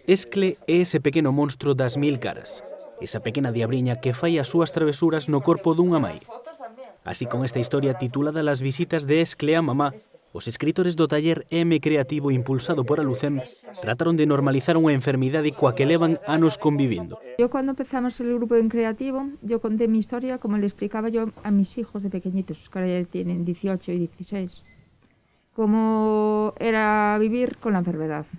Escle é ese pequeno monstro das 1000 caras, esa pequena diabriña que fai as súas travesuras no corpo dunha mai. Así, con esta historia titulada Las visitas de Escle a mamá, os escritores do taller M Creativo impulsado por Alucem trataron de normalizar unha enfermidade coa que levan anos convivindo. Yo cuando empezamos el grupo en Creativo, yo conté mi historia como le explicaba yo a mis hijos de pequeñitos, que ahora ya tienen 18 y 16, cómo era vivir con la enfermedad,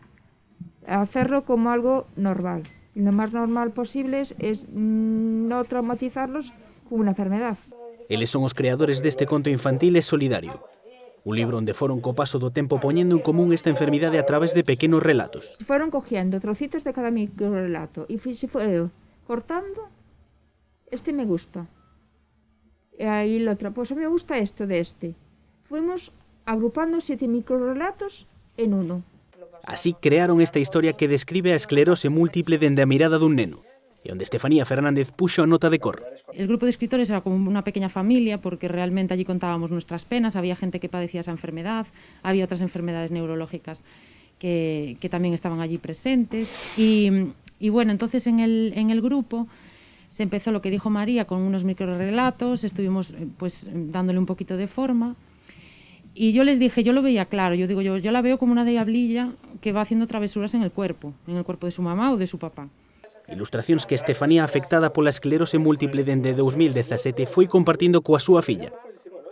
hacerlo como algo normal. Y lo más normal posible es no traumatizarlos con una enfermedad. Eles son os creadores deste conto infantil e solidario. Un libro onde foron co paso do tempo poñendo en común esta enfermidade a través de pequenos relatos. Fueron cogiendo trocitos de cada microrelato y se fue cortando, este me gusta. Y ahí el otro, pues me gusta esto de este. Fuimos agrupando 7 microrelatos en uno. Así crearon esta historia que describe a esclerose múltiple dende a mirada dun neno, e onde Estefanía Fernández puxo a nota de cor. El grupo de escritores era como una pequeña familia porque realmente allí contábamos nuestras penas, había gente que padecía esa enfermedad, había otras enfermedades neurológicas que también estaban allí presentes y bueno, entonces en el grupo se empezó lo que dijo María con unos microrelatos, estuvimos pues dándole un poquito de forma y yo les dije, yo lo veía claro, yo la veo como una diablilla que va haciendo travesuras en el cuerpo de su mamá o de su papá. Ilustracións que Estefanía, afectada pola esclerose múltiple dende 2017, foi compartindo coa súa filla.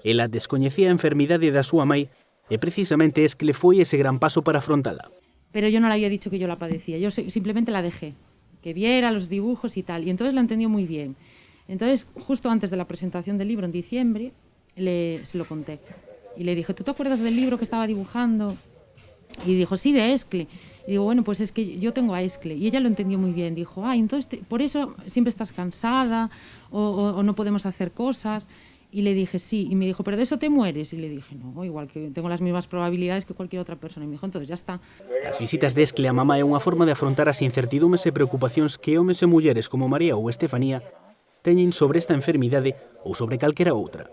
Ela descoñecía a enfermidade da súa mai e precisamente Escle foi ese gran paso para afrontala. Pero yo no le había dicho que yo la padecía, yo simplemente la dejé, que viera los dibujos y tal, y entonces la entendió muy bien. Entonces, justo antes de la presentación del libro, en diciembre, se lo conté. Y le dije, ¿tú te acuerdas del libro que estaba dibujando? Y dijo, sí, de Escle. Y digo, bueno, pues es que yo tengo a Escle. Y ella lo entendió muy bien. Dijo, entonces por eso siempre estás cansada o no podemos hacer cosas. Y le dije, sí. Y me dijo, ¿pero de eso te mueres? Y le dije, no, igual que tengo las mismas probabilidades que cualquier otra persona. Y me dijo, entonces ya está. As visitas de Escle a mamá é unha forma de afrontar as incertidumes e preocupacións que homes e mulleres como María ou Estefanía teñen sobre esta enfermidade ou sobre calquera outra.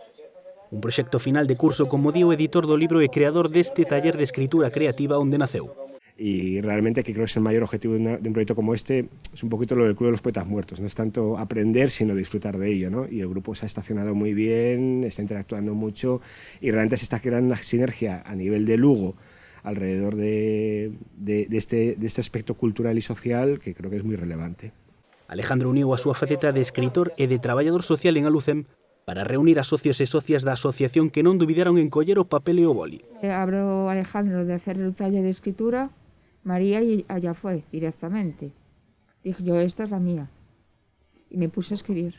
Un proxecto final de curso como di o editor do libro e creador deste taller de escritura creativa onde naceu. Y realmente que creo que es el mayor objetivo de un proyecto como este, es un poquito lo del Club de los Poetas Muertos, no es tanto aprender sino disfrutar de ello, ¿no? Y el grupo se ha estacionado muy bien, está interactuando mucho y realmente se está creando una sinergia a nivel de Lugo alrededor de este aspecto cultural y social que creo que es muy relevante. Alejandro uniu a súa faceta de escritor e de traballador social en Alucem para reunir a socios e socias da asociación que non dubidaron en coller o papel e o boli. Hablo Alejandro de hacer el taller de escritura, María y allá fue directamente. Dije yo, esta es la mía. Y me puse a escribir.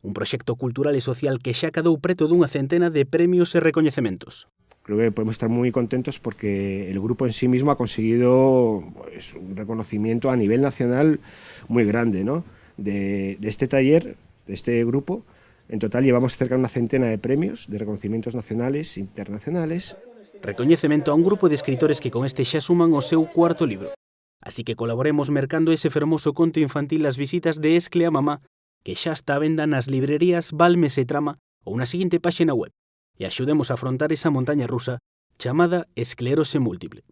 Un proxecto cultural e social que xa cadou preto dunha centena de premios e recoñecementos. Creo que podemos estar muy contentos porque el grupo en sí mismo ha conseguido pues, un reconocimiento a nivel nacional muy grande, ¿no? De este taller, de este grupo. En total llevamos cerca de una centena de premios, de reconocimientos nacionales e internacionales. Recoñecemento a un grupo de escritores que con este xa suman o seu cuarto libro. Así que colaboremos mercando ese fermoso conto infantil As visitas de Escle a mamá, que xa está a venda nas librerías Balmes e Trama ou na seguinte páxina web, e axudemos a afrontar esa montaña rusa chamada esclerose múltiple.